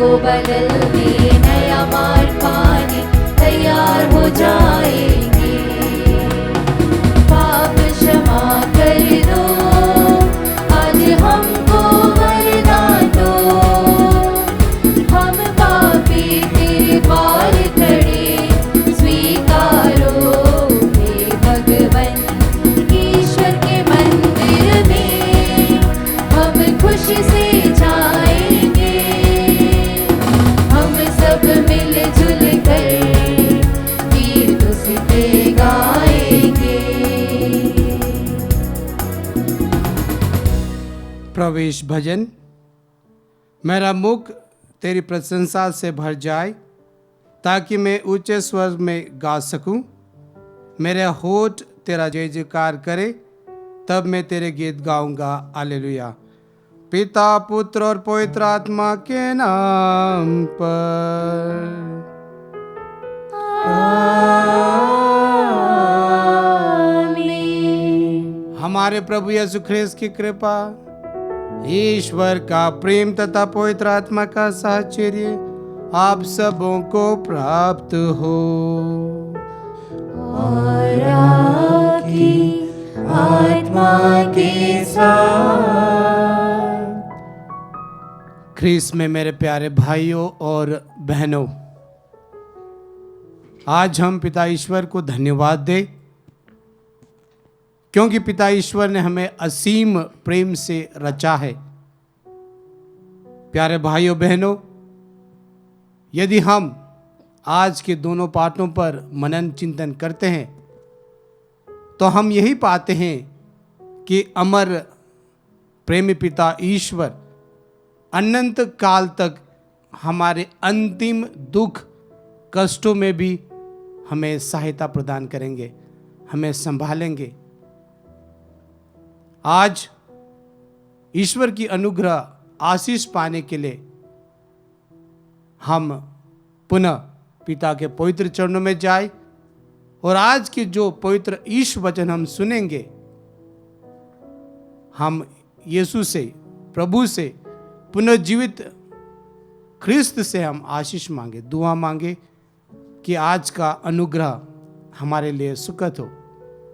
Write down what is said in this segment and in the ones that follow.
को बदलने नया मार्ग पाने तैयार हो जाएंगे। पाप क्षमा कर दो, आज हमको वरदान दो। हम पापी तेरे पार खड़े स्वीकारो हे भगवन। ईश्वर के मंदिर में हम खुशी से जाएंगे। हम सब मिलजुल कर गीत उसके गाएंगे। प्रवेश भजन। मेरा मुख तेरी प्रशंसा से भर जाए, ताकि मैं ऊंचे स्वर में गा सकूं। मेरे होठ तेरा जय जयकार करे, तब मैं तेरे गीत गाऊंगा। हालेलुया। पिता पुत्र और पवित्र आत्मा के नाम पर। हमारे प्रभु यीशु ख्रिस्त की कृपा, ईश्वर का प्रेम तथा पवित्र आत्मा का साहचर्य आप सबों को प्राप्त हो। और आपकी आत्मा के साथ। ख्रीस्त में मेरे प्यारे भाइयों और बहनों, आज हम पिता ईश्वर को धन्यवाद दें, क्योंकि पिता ईश्वर ने हमें असीम प्रेम से रचा है। प्यारे भाइयों बहनों, यदि हम आज के दोनों पाठों पर मनन चिंतन करते हैं तो हम यही पाते हैं कि अमर प्रेमी पिता ईश्वर अनंत काल तक हमारे अंतिम दुख कष्टों में भी हमें सहायता प्रदान करेंगे, हमें संभालेंगे। आज ईश्वर की अनुग्रह आशीष पाने के लिए हम पुनः पिता के पवित्र चरणों में जाए और आज के जो पवित्र ईश वचन हम सुनेंगे, हम यीशु से, प्रभु से, पुनर्जीवित ख्रिस्त से हम आशीष मांगे, दुआ मांगे कि आज का अनुग्रह हमारे लिए सुखद हो।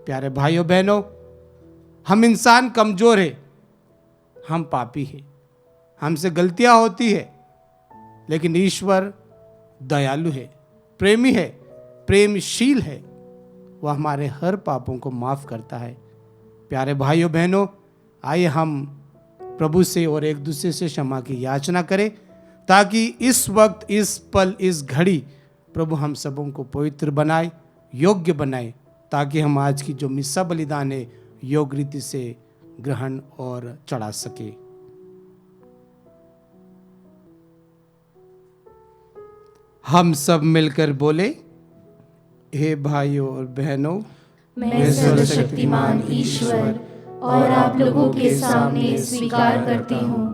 प्यारे भाइयों बहनों, हम इंसान कमजोर है, हम पापी हैं, हमसे गलतियां होती है, लेकिन ईश्वर दयालु है, प्रेमी है, प्रेमशील है। वह हमारे हर पापों को माफ करता है। प्यारे भाइयों बहनों, आइए हम प्रभु से और एक दूसरे से क्षमा की याचना करें, ताकि इस वक्त, इस पल, इस घड़ी प्रभु हम सबों को पवित्र बनाए, योग्य बनाए, ताकि हम आज की जो मिस्सा बलिदान है योग्य रीति से ग्रहण और चढ़ा सके। हम सब मिलकर बोले, हे भाइयों और बहनों, मैं सर्वशक्तिमान ईश्वर और आप लोगों के सामने स्वीकार करती हूँ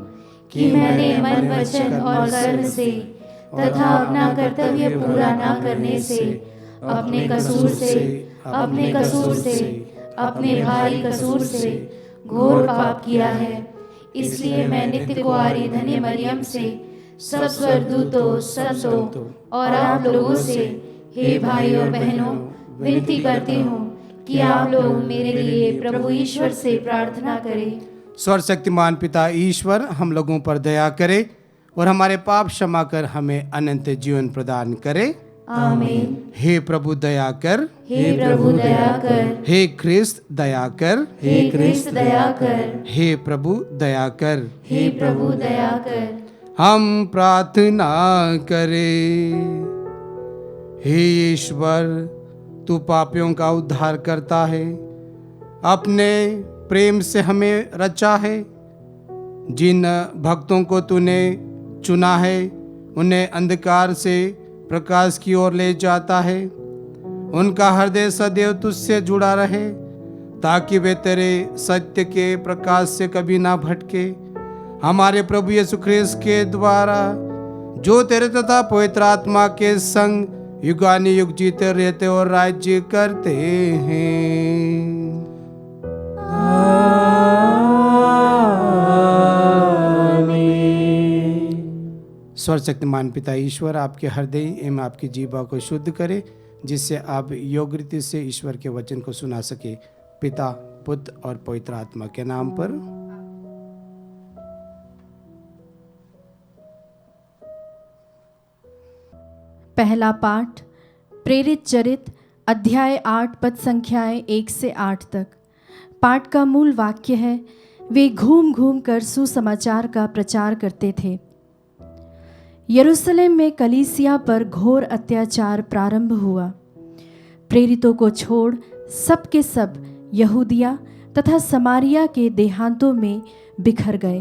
कि मैंने मन, वचन और कर्म से तथा अपना कर्तव्य पूरा न करने से, अपने कसूर से, अपने भारी कसूर से घोर पाप किया है। इसलिए मैं नित्य कुंवारी धन्य मरियम से, सब स्वर्गदूतों, संतों और आप लोगों से, हे भाइयों बहनों, विनती करती हूँ कि आप लोग मेरे लिए प्रभु ईश्वर से प्रार्थना करें। सर्वशक्तिमान पिता ईश्वर हम लोगों पर दया करे और हमारे पाप क्षमा कर हमें अनंत जीवन प्रदान करे। आमीन। हे प्रभु दया कर, हे प्रभु दया कर, हे ख्रिस्त दया कर, हे ख्रिस्त दया कर, हे प्रभु दया कर। हे प्रभु दया कर। हम प्रार्थना करें। हे ईश्वर, तू पापियों का उद्धार करता है, अपने प्रेम से हमें रचा है। जिन भक्तों को तूने चुना है, उन्हें अंधकार से प्रकाश की ओर ले जाता है। उनका हृदय सदैव तुझसे जुड़ा रहे, ताकि वे तेरे सत्य के प्रकाश से कभी ना भटके। हमारे प्रभु यीशु ख्रिस्त के द्वारा, जो तेरे तथा पवित्र आत्मा के संग युगानुयुग जीते रहते और राज्य करते हैं। सर्वशक्तिमान पिता ईश्वर आपके हृदय एवं आपकी जीवा को शुद्ध करे, जिससे आप योग्य रीति से ईश्वर के वचन को सुना सके। पिता, पुत्र और पवित्र आत्मा के नाम पर। पहला पाठ प्रेरित चरित अध्याय 8 पद संख्याएं 1 से 8 तक। पाठ का मूल वाक्य है, वे घूम घूम कर सुसमाचार का प्रचार करते थे। यरूशलेम में कलीसिया पर घोर अत्याचार प्रारंभ हुआ। प्रेरितों को छोड़ सब के सब यहूदिया तथा समारिया के देहांतों में बिखर गए।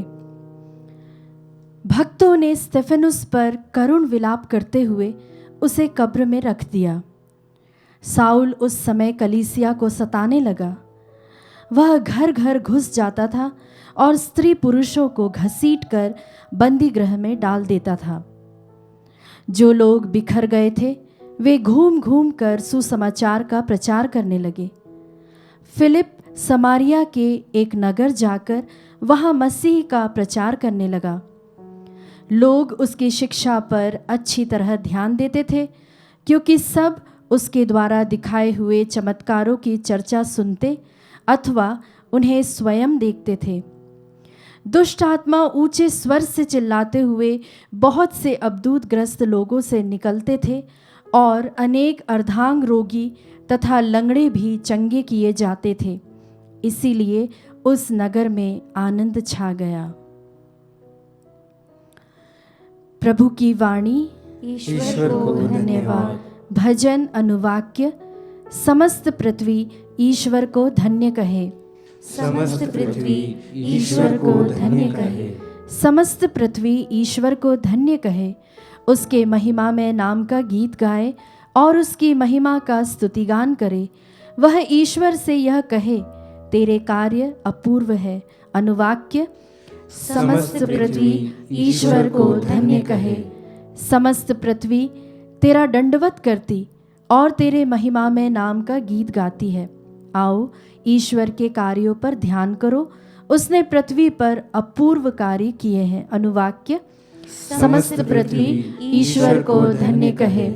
भक्तों ने स्तेफनुस पर करुण विलाप करते हुए उसे कब्र में रख दिया। साउल उस समय कलीसिया को सताने लगा। वह घर घर घुस जाता था और स्त्री पुरुषों को घसीट कर बंदी गृह में डाल देता था। जो लोग बिखर गए थे वे घूम घूम कर सुसमाचार का प्रचार करने लगे। फिलिप समारिया के एक नगर जाकर वहां मसीह का प्रचार करने लगा। लोग उसकी शिक्षा पर अच्छी तरह ध्यान देते थे, क्योंकि सब उसके द्वारा दिखाए हुए चमत्कारों की चर्चा सुनते अथवा उन्हें स्वयं देखते थे। दुष्ट आत्मा ऊंचे स्वर से चिल्लाते हुए बहुत से अबदूतग्रस्त लोगों से निकलते थे और अनेक अर्धांग रोगी तथा लंगड़े भी चंगे किए जाते थे। इसीलिए उस नगर में आनंद छा गया। प्रभु की वाणी। ईश्वर को धन्यवाद। भजन अनुवाक्य। समस्त पृथ्वी ईश्वर को धन्य कहे। समस्त पृथ्वी ईश्वर को धन्य कहे। समस्त पृथ्वी ईश्वर को धन्य कहे। उसके महिमा में नाम का गीत गाए और उसकी महिमा का स्तुतिगान करे। वह ईश्वर से यह कहे, तेरे कार्य अपूर्व है। अनुवाक्य। समस्त पृथ्वी ईश्वर को धन्य कहे। समस्त पृथ्वी तेरा दंडवत करती और तेरे महिमा में नाम का गीत गाती है। आओ ईश्वर के कार्यों पर ध्यान करो। उसने पृथ्वी पर अपूर्व कार्य किए हैं। अनुवाक्य। समस्त पृथ्वी ईश्वर को धन्य कहे।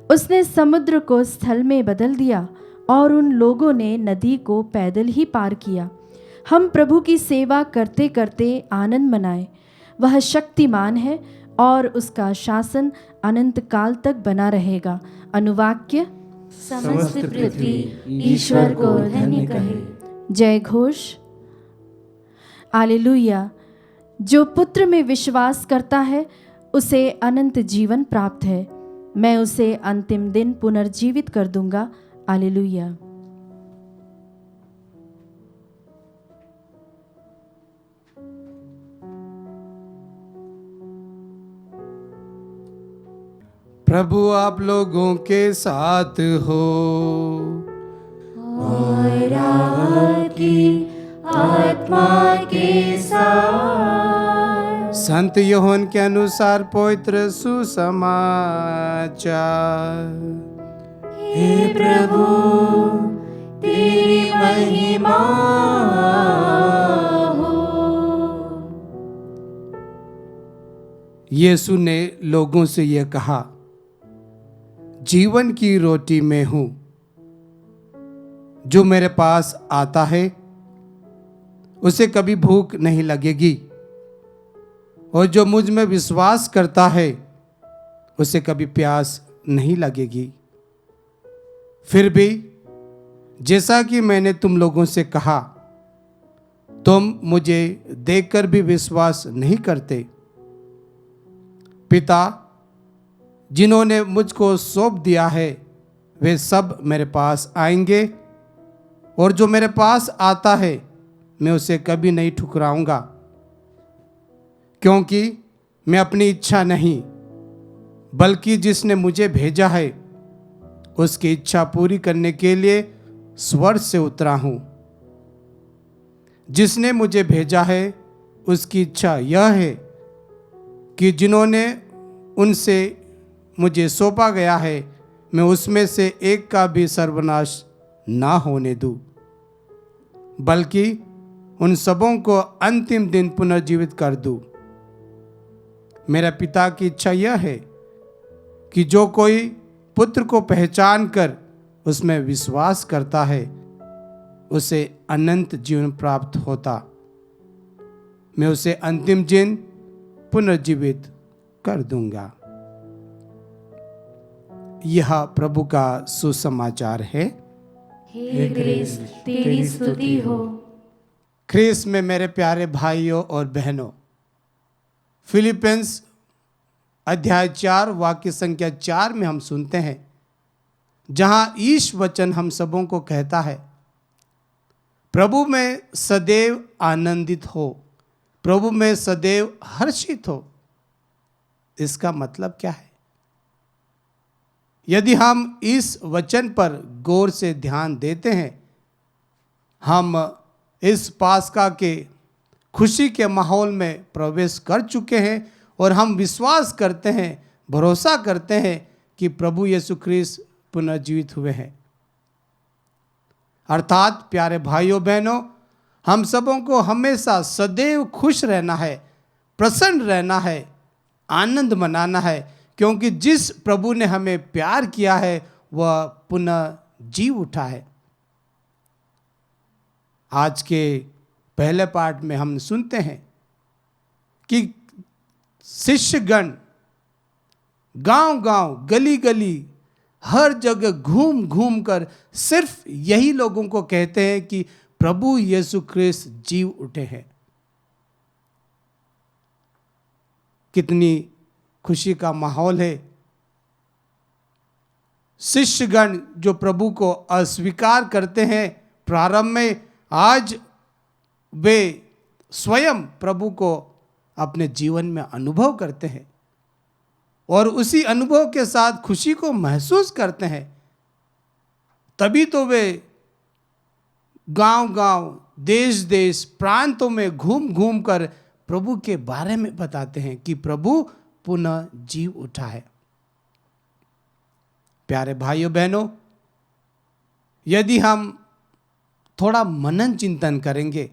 उसने समुद्र को स्थल में बदल दिया और उन लोगों ने नदी को पैदल ही पार किया। हम प्रभु की सेवा करते करते आनंद मनाएं। वह शक्तिमान है और उसका शासन अनंत काल तक बना रहेगा। अनुवाक्य। समस्त पृथ्वी ईश्वर को धन्य कहे। जय घोष। हालेलुया। जो पुत्र में विश्वास करता है उसे अनंत जीवन प्राप्त है। मैं उसे अंतिम दिन पुनर्जीवित कर दूंगा। हालेलुया। प्रभु आप लोगों के साथ हो और आपकी आत्मा के साथ। संत यूहन्ना के अनुसार पवित्र सुसमाचार। हे प्रभु तेरी महिमा हो। यीशु ने लोगों से यह कहा, जीवन की रोटी मैं हूं। जो मेरे पास आता है उसे कभी भूख नहीं लगेगी, और जो मुझ में विश्वास करता है उसे कभी प्यास नहीं लगेगी। फिर भी जैसा कि मैंने तुम लोगों से कहा, तुम मुझे देखकर भी विश्वास नहीं करते। पिता जिन्होंने मुझको सौंप दिया है वे सब मेरे पास आएंगे, और जो मेरे पास आता है मैं उसे कभी नहीं ठुकराऊंगा, क्योंकि मैं अपनी इच्छा नहीं बल्कि जिसने मुझे भेजा है उसकी इच्छा पूरी करने के लिए स्वर्ग से उतरा हूं। जिसने मुझे भेजा है उसकी इच्छा यह है कि जिन्होंने उनसे मुझे सौंपा गया है मैं उसमें से एक का भी सर्वनाश ना होने दूं, बल्कि उन सबों को अंतिम दिन पुनर्जीवित कर दूं। मेरा पिता की इच्छा यह है कि जो कोई पुत्र को पहचान कर उसमें विश्वास करता है उसे अनंत जीवन प्राप्त होता, मैं उसे अंतिम दिन पुनर्जीवित कर दूंगा। यह प्रभु का सुसमाचार है। हे क्रिस्त, तेरी स्तुति हो। ख्रीस्त में मेरे प्यारे भाइयों और बहनों, फिलिपियंस अध्याय 4 वाक्य संख्या 4 में हम सुनते हैं, जहां ईश वचन हम सबों को कहता है, प्रभु में सदैव आनंदित हो, प्रभु में सदैव हर्षित हो। इसका मतलब क्या है? यदि हम इस वचन पर गौर से ध्यान देते हैं, हम इस पास्का के खुशी के माहौल में प्रवेश कर चुके हैं और हम विश्वास करते हैं, भरोसा करते हैं कि प्रभु यीशु ख्रीस्त पुनर्जीवित हुए हैं। अर्थात प्यारे भाइयों बहनों, हम सबों को हमेशा सदैव खुश रहना है, प्रसन्न रहना है, आनंद मनाना है, क्योंकि जिस प्रभु ने हमें प्यार किया है वह पुनः जी उठा है। आज के पहले पाठ में हम सुनते हैं कि शिष्यगण गांव-गांव, गली-गली, हर जगह घूम घूम कर सिर्फ यही लोगों को कहते हैं कि प्रभु यीशु ख्रीस्त जी उठे हैं। कितनी खुशी का माहौल है। शिष्यगण जो प्रभु को अस्वीकार करते हैं प्रारंभ में, आज वे स्वयं प्रभु को अपने जीवन में अनुभव करते हैं और उसी अनुभव के साथ खुशी को महसूस करते हैं। तभी तो वे गांव-गांव, देश-देश, प्रांतों में घूम घूम कर प्रभु के बारे में बताते हैं कि प्रभु पुनः जी उठा है। प्यारे भाइयों बहनों, यदि हम थोड़ा मनन चिंतन करेंगे,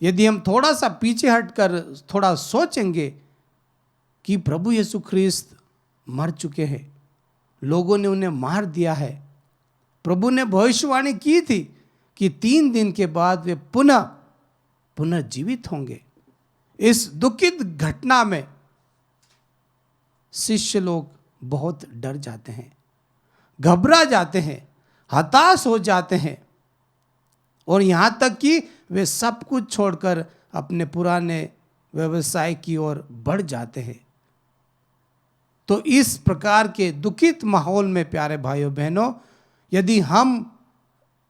यदि हम थोड़ा सा पीछे हटकर थोड़ा सोचेंगे कि प्रभु यीशु ख्रीस्त मर चुके हैं, लोगों ने उन्हें मार दिया है, प्रभु ने भविष्यवाणी की थी कि 3 दिन के बाद वे पुनः जीवित होंगे। इस दुखित घटना में शिष्य लोग बहुत डर जाते हैं, घबरा जाते हैं, हताश हो जाते हैं और यहां तक कि वे सब कुछ छोड़कर अपने पुराने व्यवसाय की ओर बढ़ जाते हैं। तो इस प्रकार के दुखित माहौल में प्यारे भाइयों बहनों, यदि हम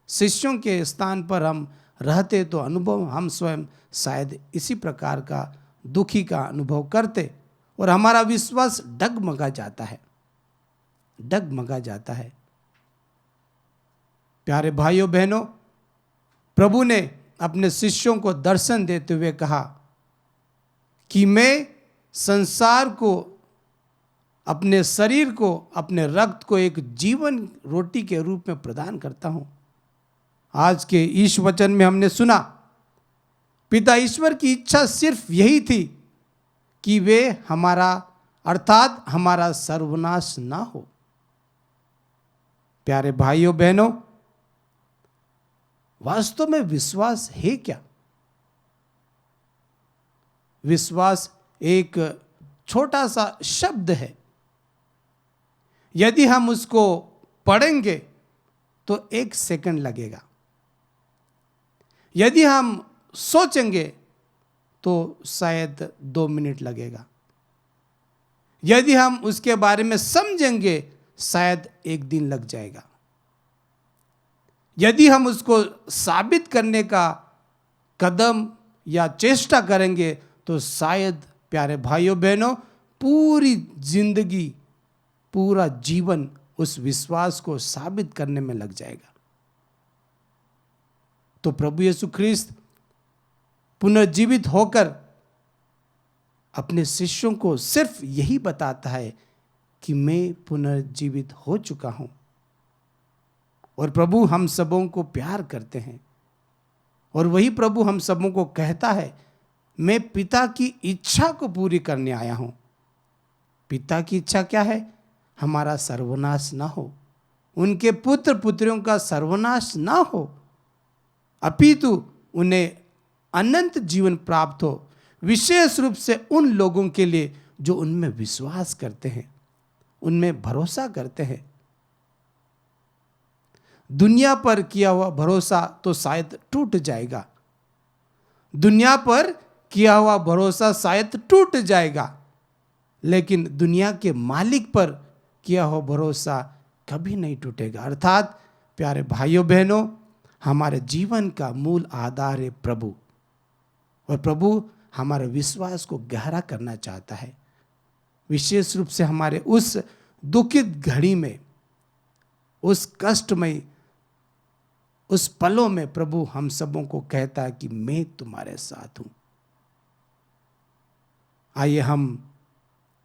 शिष्यों के स्थान पर हम रहते तो अनुभव हम स्वयं शायद इसी प्रकार का दुखी का अनुभव करते और हमारा विश्वास डगमगा जाता है। प्यारे भाइयों बहनों, प्रभु ने अपने शिष्यों को दर्शन देते हुए कहा कि मैं संसार को, अपने शरीर को, अपने रक्त को एक जीवन रोटी के रूप में प्रदान करता हूं। आज के इस वचन में हमने सुना पिता ईश्वर की इच्छा सिर्फ यही थी कि वे हमारा, अर्थात हमारा सर्वनाश ना हो। प्यारे भाइयों बहनों, वास्तव में विश्वास है क्या? विश्वास एक छोटा सा शब्द है। यदि हम उसको पढ़ेंगे तो 1 सेकंड लगेगा, यदि हम सोचेंगे तो शायद 2 मिनट लगेगा, यदि हम उसके बारे में समझेंगे शायद 1 दिन लग जाएगा, यदि हम उसको साबित करने का कदम या चेष्टा करेंगे तो शायद प्यारे भाइयों बहनों पूरी जिंदगी, पूरा जीवन उस विश्वास को साबित करने में लग जाएगा। तो प्रभु यीशु ख्रीस्त पुनर्जीवित होकर अपने शिष्यों को सिर्फ यही बताता है कि मैं पुनर्जीवित हो चुका हूं। और प्रभु हम सबों को प्यार करते हैं और वही प्रभु हम सबों को कहता है मैं पिता की इच्छा को पूरी करने आया हूं। पिता की इच्छा क्या है? हमारा सर्वनाश ना हो, उनके पुत्र पुत्रियों का सर्वनाश ना हो, अपितु उन्हें अनंत जीवन प्राप्त हो, विशेष रूप से उन लोगों के लिए जो उनमें विश्वास करते हैं, उनमें भरोसा करते हैं। दुनिया पर किया हुआ भरोसा तो शायद टूट जाएगा, दुनिया पर किया हुआ भरोसा शायद टूट जाएगा, लेकिन दुनिया के मालिक पर किया हुआ भरोसा कभी नहीं टूटेगा। अर्थात प्यारे भाइयों बहनों, हमारे जीवन का मूल आधार है प्रभु, और प्रभु हमारे विश्वास को गहरा करना चाहता है। विशेष रूप से हमारे उस दुखित घड़ी में, उस कष्टमय उस पलों में प्रभु हम सबों को कहता है कि मैं तुम्हारे साथ हूं। आइए हम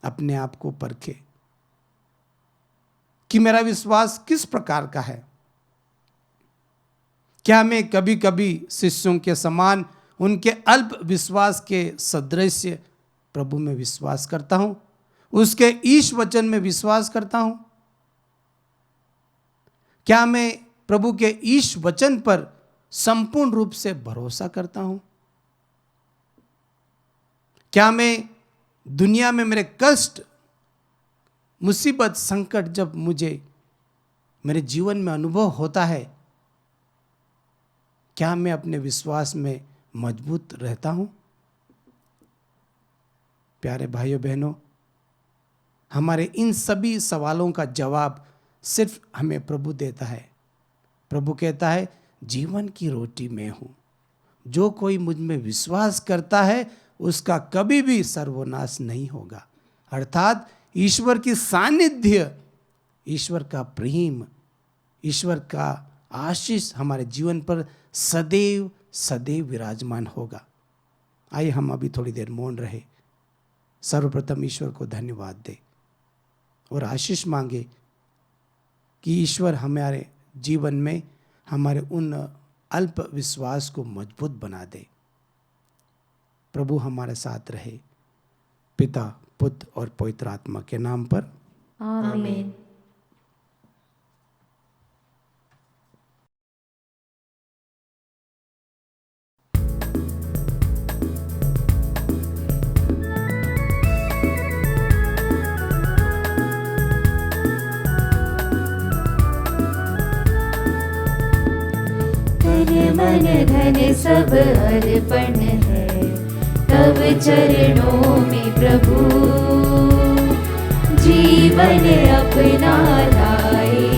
अपने आप को परखें कि मेरा विश्वास किस प्रकार का है। क्या मैं कभी कभी शिष्यों के समान उनके अल्प विश्वास के सदृश प्रभु में विश्वास करता हूं, उसके ईश वचन में विश्वास करता हूं? क्या मैं प्रभु के ईश वचन पर संपूर्ण रूप से भरोसा करता हूं? क्या मैं दुनिया में मेरे कष्ट, मुसीबत, संकट जब मुझे मेरे जीवन में अनुभव होता है, क्या मैं अपने विश्वास में मजबूत रहता हूं? प्यारे भाइयों बहनों, हमारे इन सभी सवालों का जवाब सिर्फ हमें प्रभु देता है। प्रभु कहता है, जीवन की रोटी मैं हूं, जो कोई मुझ में विश्वास करता है उसका कभी भी सर्वनाश नहीं होगा। अर्थात ईश्वर की सानिध्य, ईश्वर का प्रेम, ईश्वर का आशीष हमारे जीवन पर सदैव सदैव विराजमान होगा। आइए हम अभी थोड़ी देर मौन रहे, सर्वप्रथम ईश्वर को धन्यवाद दे और आशीष मांगे कि ईश्वर हमारे जीवन में हमारे उन अल्प विश्वास को मजबूत बना दे। प्रभु हमारे साथ रहे, पिता, पुत्र और पवित्र आत्मा के नाम पर आमीन। मन धन सब अर्पण है तब चरणों में प्रभु, जीवन अपना लाए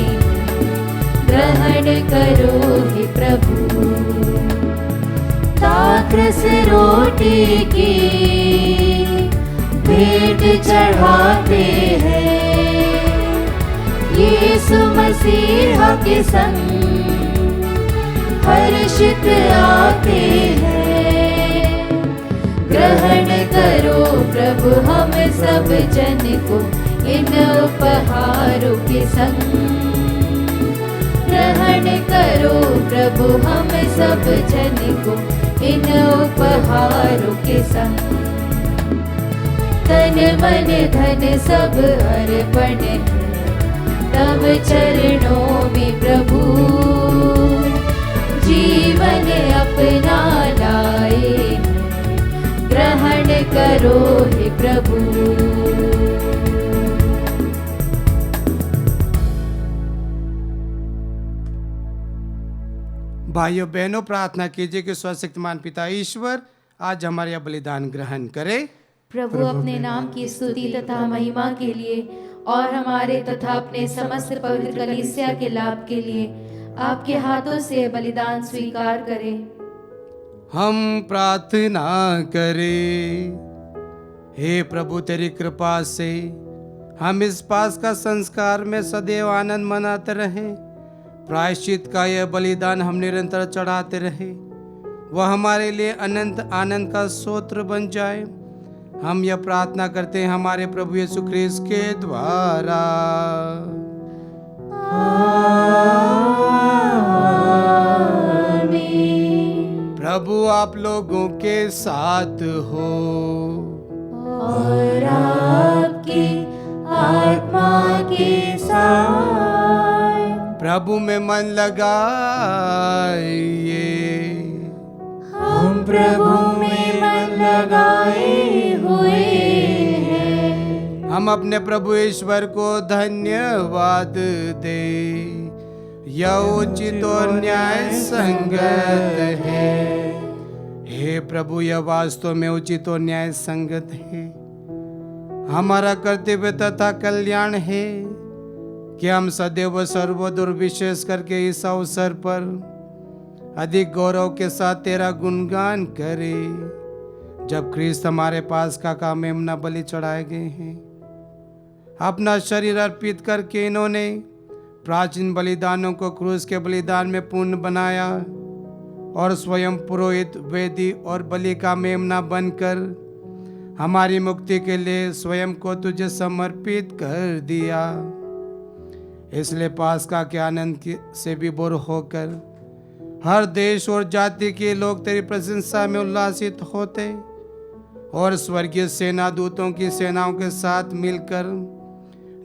ग्रहण करो हे प्रभु। दाखरस रोटी की भेंट चढ़ाते हैं, यीशु मसीहा के संग हर्षित आते हैं। ग्रहण करो प्रभु हम सब जन को इन उपहारों के संग, ग्रहण करो प्रभु हम सब जन को इन उपहारों के संग। तन मन धन सब अर्पण है तब चरणों में प्रभु, जीवन अपना लाए ग्रहण करो हे प्रभु। भाइयों बहनों, प्रार्थना कीजिए कि सर्वशक्तिमान पिता ईश्वर आज हमारे यह बलिदान ग्रहण करे। प्रभु अपने नाम की स्तुति तथा महिमा के लिए और हमारे तथा अपने समस्त पवित्र कलीसिया के लाभ के लिए आपके हाथों से बलिदान स्वीकार करें। हम प्रार्थना करें। हे प्रभु, तेरी कृपा से हम इस पास्का संस्कार में सदैव आनंद मनाते रहें। प्रायश्चित का यह बलिदान हम निरंतर चढ़ाते रहे, वह हमारे लिए अनंत आनंद का स्रोत बन जाए। हम यह प्रार्थना करते हैं हमारे प्रभु यीशु ख्रिस्त के द्वारा। प्रभु आप लोगों के साथ हो और आपकी आत्मा के साथ। प्रभु में मन लगाइए। हम प्रभु में मन लगाए हुए हैं। हम अपने प्रभु ईश्वर को धन्यवाद दे। यह उचित और न्याय संगत है। हे प्रभु, यह वास्तव में उचित और न्याय संगत है। हमारा कर्तव्य तथा कल्याण है कि हम सदैव सर्वदूर विशेष करके इस अवसर पर अधिक गौरव के साथ तेरा गुणगान करें, जब ख्रीस्त हमारे पास का मेमना बलि चढ़ाए गए हैं। अपना शरीर अर्पित करके इन्होंने प्राचीन बलिदानों को क्रूस के बलिदान में पूर्ण बनाया और स्वयं पुरोहित, वेदी और बलि का मेमना बनकर हमारी मुक्ति के लिए स्वयं को तुझे समर्पित कर दिया। इसलिए पास्का के आनंद से विभोर होकर हर देश और जाति के लोग तेरी प्रशंसा में उल्लासित होते और स्वर्गीय सेना दूतों की सेनाओं के साथ मिलकर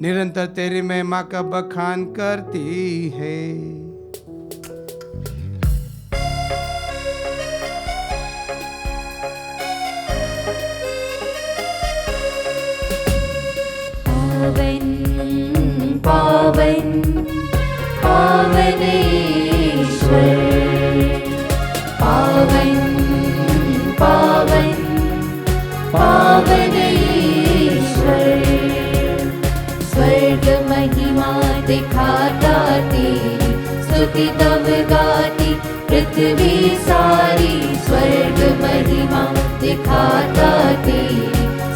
निरंतर तेरी महिमा का बखान करती है। पावन पावन पावनेश्वर, पावन पावन पावनेश्वर। स्वर्ग महिमा दिखाता तेरी, स्तुति तब गाती पृथ्वी सारी। स्वर्ग महिमा दिखाता तेरी,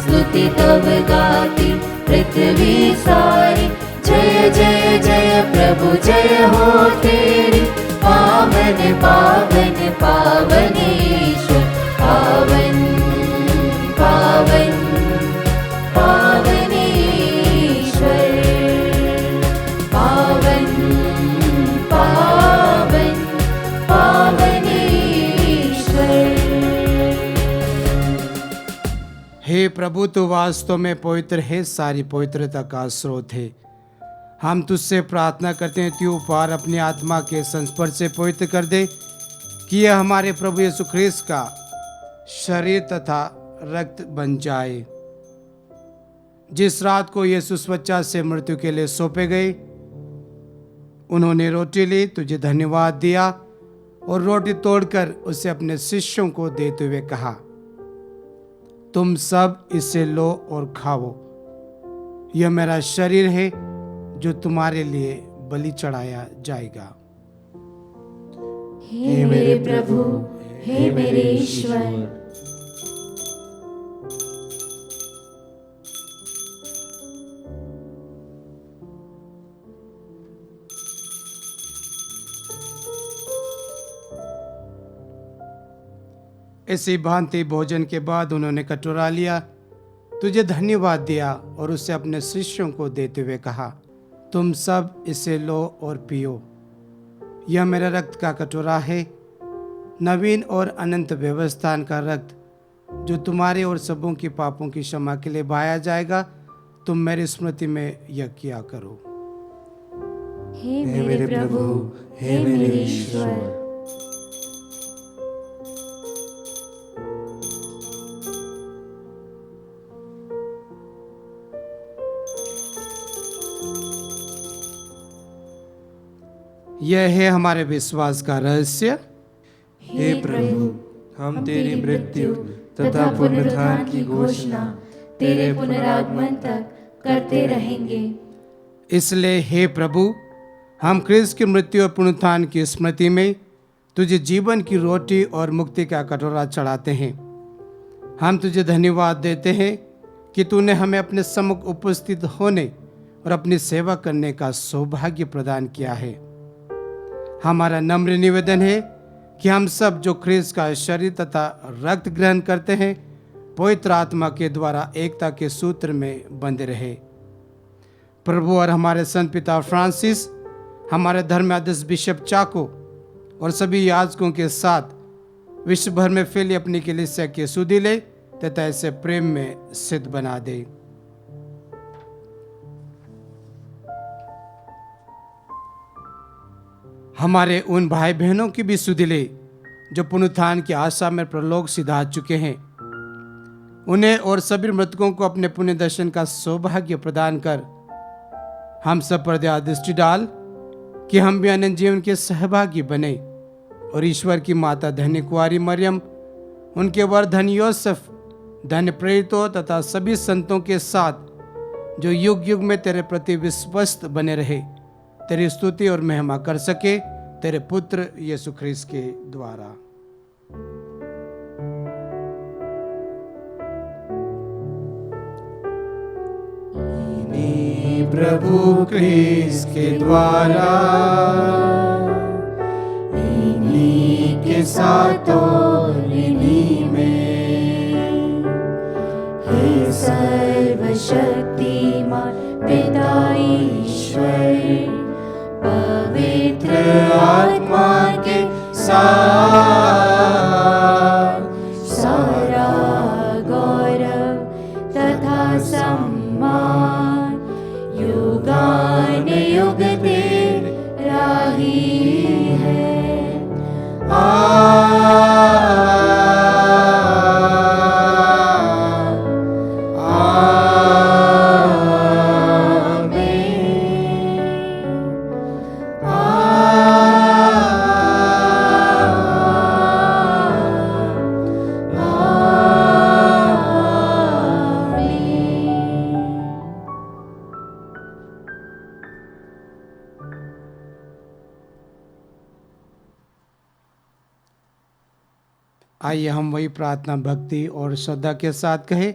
स्तुति तब गाती पृथ्वी सारी। जय जय जय प्रभु जय हो तेरी, पावन पावन पावनेश्वर। पावन पावन पावनेश्वर, पावन पावन पावनेश्वर। हे प्रभु, तू वास्तव में पवित्र है, सारी पवित्रता का स्रोत है। हम तुझसे प्रार्थना करते हैं, तू उपहार अपनी आत्मा के संस्पर्श से पवित्र कर दे कि यह हमारे प्रभु यीशु ख्रीस्त का शरीर तथा रक्त बन जाए। जिस रात को यीशु स्वच्छा से मृत्यु के लिए सौंपे गए, उन्होंने रोटी ली, तुझे धन्यवाद दिया और रोटी तोड़कर उसे अपने शिष्यों को देते हुए कहा, तुम सब इसे लो और खाओ। यह मेरा शरीर है जो तुम्हारे लिए बलि चढ़ाया जाएगा। हे मेरे प्रभु, हे मेरे ईश्वर। इसी भांति भोजन के बाद उन्होंने कटोरा लिया, तुझे धन्यवाद दिया और उसे अपने शिष्यों को देते हुए कहा, तुम सब इसे लो और पियो। यह मेरा रक्त का कटोरा है, नवीन और अनंत व्यवस्थान का रक्त, जो तुम्हारे और सबों की पापों की क्षमा के लिए बहाया जाएगा। तुम मेरी स्मृति में यह किया करो। हे मेरे प्रभु, हे मेरे ईश्वर। यह है हमारे विश्वास का रहस्य। हे प्रभु, हम तेरी मृत्यु तथा पुनरुत्थान की घोषणा तेरे पुनरागमन तक करते रहेंगे। इसलिए हे प्रभु, हम ख्रीस्त की मृत्यु और पुनरुत्थान की स्मृति में तुझे जीवन की रोटी और मुक्ति का कटोरा चढ़ाते हैं। हम तुझे धन्यवाद देते हैं कि तूने हमें अपने सम्मुख उपस्थित होने और अपनी सेवा करने का सौभाग्य प्रदान किया है। हमारा नम्र निवेदन है कि हम सब जो ख्रीस्त का शरीर तथा रक्त ग्रहण करते हैं, पवित्र आत्मा के द्वारा एकता के सूत्र में बंधे रहे। प्रभु और हमारे संत पिता फ्रांसिस, हमारे धर्माध्यक्ष बिशप चाको और सभी याजकों के साथ विश्व भर में फैली अपनी कलीसिया की सुधि ले तथा इसे प्रेम में सिद्ध बना दे। हमारे उन भाई बहनों की भी सुधि ले जो पुनरुत्थान की आशा में परलोक सिधा चुके हैं। उन्हें और सभी मृतकों को अपने पुण्य दर्शन का सौभाग्य प्रदान कर हम सब पर दया दृष्टि डाल कि हम भी अनंत जीवन के सहभागी बने और ईश्वर की माता धन्य कुंवारी मरियम, उनके वर धन्य योसेफ, धन्य प्रेरितों तथा सभी संतों के साथ जो युग युग में तेरे प्रति विश्वस्त बने रहे, तेरी स्तुति और महिमा कर सके तेरे पुत्र यीशु ख्रीस्त के द्वारा। प्रभु ख्रीस्त के द्वारा इन्हीं के साथ और इन्हीं में हे सर्वशक्तिमान पिता ईश्वर, पवित्र आत्मा के साथ सारा गौरव तथा सम्मान युगान युग तेरा ही है। आइए हम वही प्रार्थना भक्ति और श्रद्धा के साथ कहें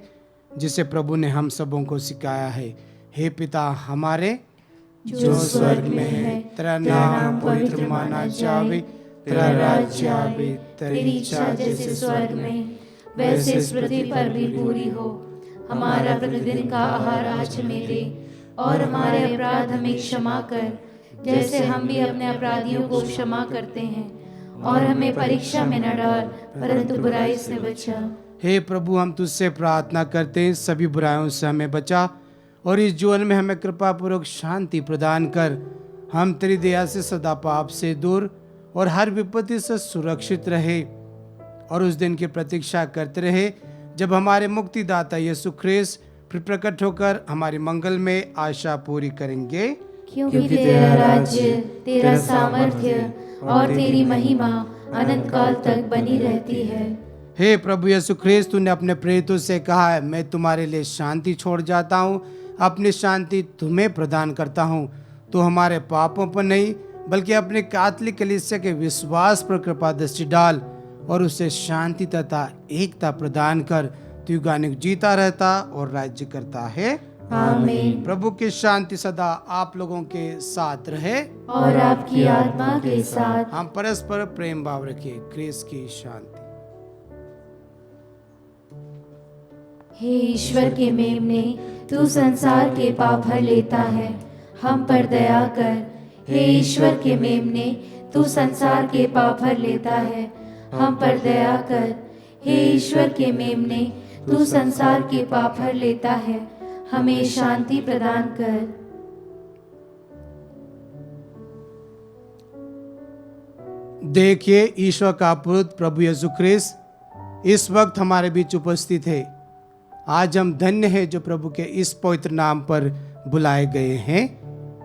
जिसे प्रभु ने हम सबों को सिखाया है। हे पिता हमारे जो स्वर्ग में है, तेरा नाम पवित्र माना जावे, तेरा राज्य आवे, तेरी इच्छा जैसे स्वर्ग में वैसे इस पृथ्वी पर भी पूरी हो। हमारा प्रतिदिन का आहार आज हमें दे और हमारे अपराध हमें क्षमा कर जैसे हम भी अपने अपराधियों को क्षमा करते हैं, और हमें परीक्षा में न डाल परंतु बुराई से बचा। हे प्रभु हम तुझसे प्रार्थना करते हैं, सभी बुराइयों से हमें बचा और इस जीवन में हमें कृपा पूर्वक शांति प्रदान कर हम तेरी दया से सदा पाप से दूर और हर विपत्ति से सुरक्षित रहे और उस दिन की प्रतीक्षा करते रहे जब हमारे मुक्तिदाता यीशु ख्रीस्त फिर प्रकट होकर हमारी मंगल में आशा पूरी करेंगे। क्योंकि तेरा राज्य, तेरा सामर्थ्य और तेरी महिमा अनंत काल तक बनी रहती है। हे प्रभु यीशु ख्रीस्त, तूने अपने प्रेरितों से कहा है, मैं तुम्हारे लिए शांति छोड़ जाता हूँ, अपनी शांति तुम्हें प्रदान करता हूँ। तो हमारे पापों पर नहीं बल्कि अपने कैथोलिक कलीसिया के विश्वास पर कृपा दृष्टि डाल और उसे शांति तथा एकता प्रदान कर। तू युगानुग जीता रहता और राज्य करता है। आमीन। प्रभु की शांति सदा आप लोगों के साथ रहे और आपकी आत्मा के साथ। हम परस्पर प्रेम भाव रखें। ख्रीस्त की शांति। हे ईश्वर के मेमने, तू संसार के पाप हर लेता है, हम पर दया कर। हे ईश्वर के मेमने, तू संसार के पाप हर लेता है, हम पर दया कर। हे ईश्वर के मेमने, तू संसार के पाप हर लेता है, हमें शांति प्रदान कर। देखिए, ईश्वर का पुत्र प्रभु यीशु ख्रीस्त इस वक्त हमारे बीच उपस्थित है। आज हम धन्य हैं जो प्रभु के इस पवित्र नाम पर बुलाए गए हैं।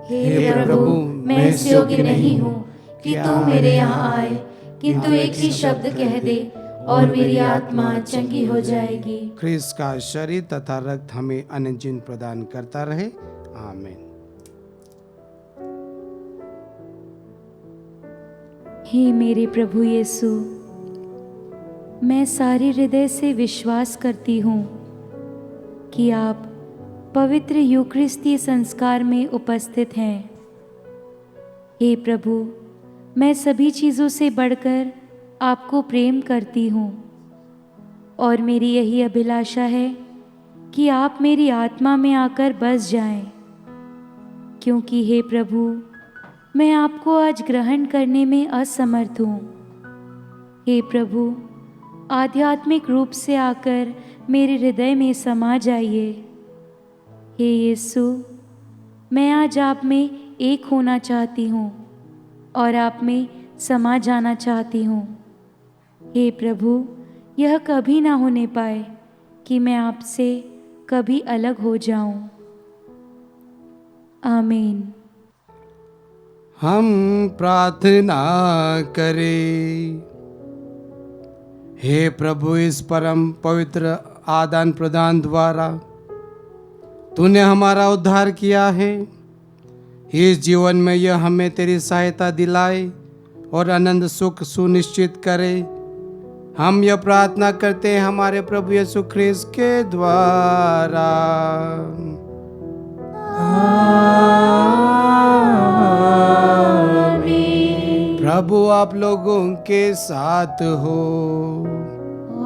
हे प्रभु, मैं इस योग्य नहीं हूँ कि तू मेरे यहाँ आए, किंतु एक ही शब्द कह दे और मेरी आत्मा चंगी हो जाएगी। ख्रीस्त का शरीर तथा रक्त हमें अनंत जीवन प्रदान करता रहे। आमीन। हे मेरे प्रभु यीशु, मैं सारे हृदय से विश्वास करती हूँ कि आप पवित्र यूकरिस्ती संस्कार में उपस्थित हैं। हे प्रभु, मैं सभी चीज़ों से बढ़कर आपको प्रेम करती हूँ और मेरी यही अभिलाषा है कि आप मेरी आत्मा में आकर बस जाएं, क्योंकि हे प्रभु, मैं आपको आज ग्रहण करने में असमर्थ हूँ। हे प्रभु, आध्यात्मिक रूप से आकर मेरे हृदय में समा जाइए। हे यीशु, मैं आज आप में एक होना चाहती हूँ और आप में समा जाना चाहती हूँ। हे प्रभु, यह कभी ना होने पाए कि मैं आपसे कभी अलग हो जाऊं। आमीन। हम प्रार्थना करें। हे प्रभु, इस परम पवित्र आदान प्रदान द्वारा तूने हमारा उद्धार किया है। इस जीवन में यह हमें तेरी सहायता दिलाए और आनंद सुख सुनिश्चित करे। हम यह प्रार्थना करते हैं हमारे प्रभु यीशु ख्रिस्त के द्वारा। प्रभु आप लोगों के साथ हो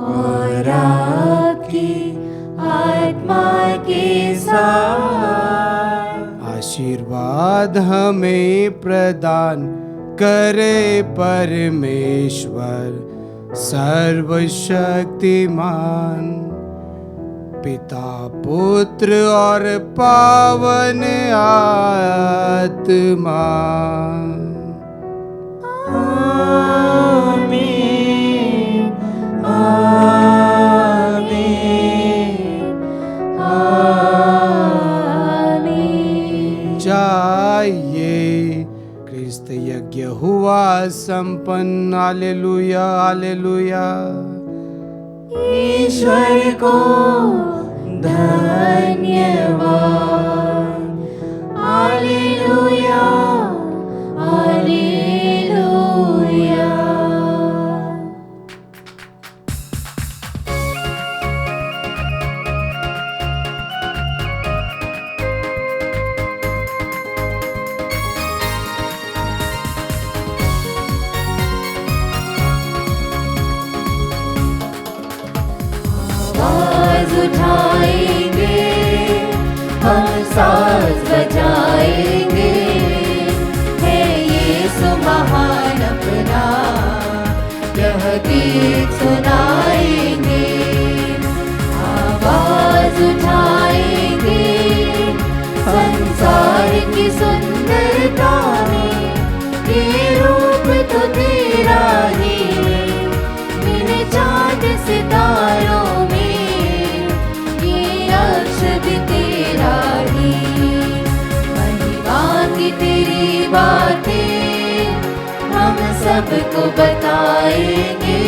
और आपकी आत्मा के साथ। आशीर्वाद हमें प्रदान करे परमेश्वर सर्वशक्तिमान, पिता पुत्र और पावन आत्मा। आमीन, आमीन, आमीन। जाइए, क्रिस्त यज्ञ हुआ संपन्न। Hallelujah, hallelujah. ईश्वर को धन्यवाद। Hallelujah, hallelujah. आवाज उठाएंगे, हम साज बजाएंगे, है यीशु महान अपना, यह गीत सुनाएंगे। आवाज उठाएंगे, संसार की सुंदरता में ये रूप तो तेरा ही, इन चांद सितारों में ये अक्ष भी तेरा ही। महिमा की तेरी बातें हम सबको बताएंगे,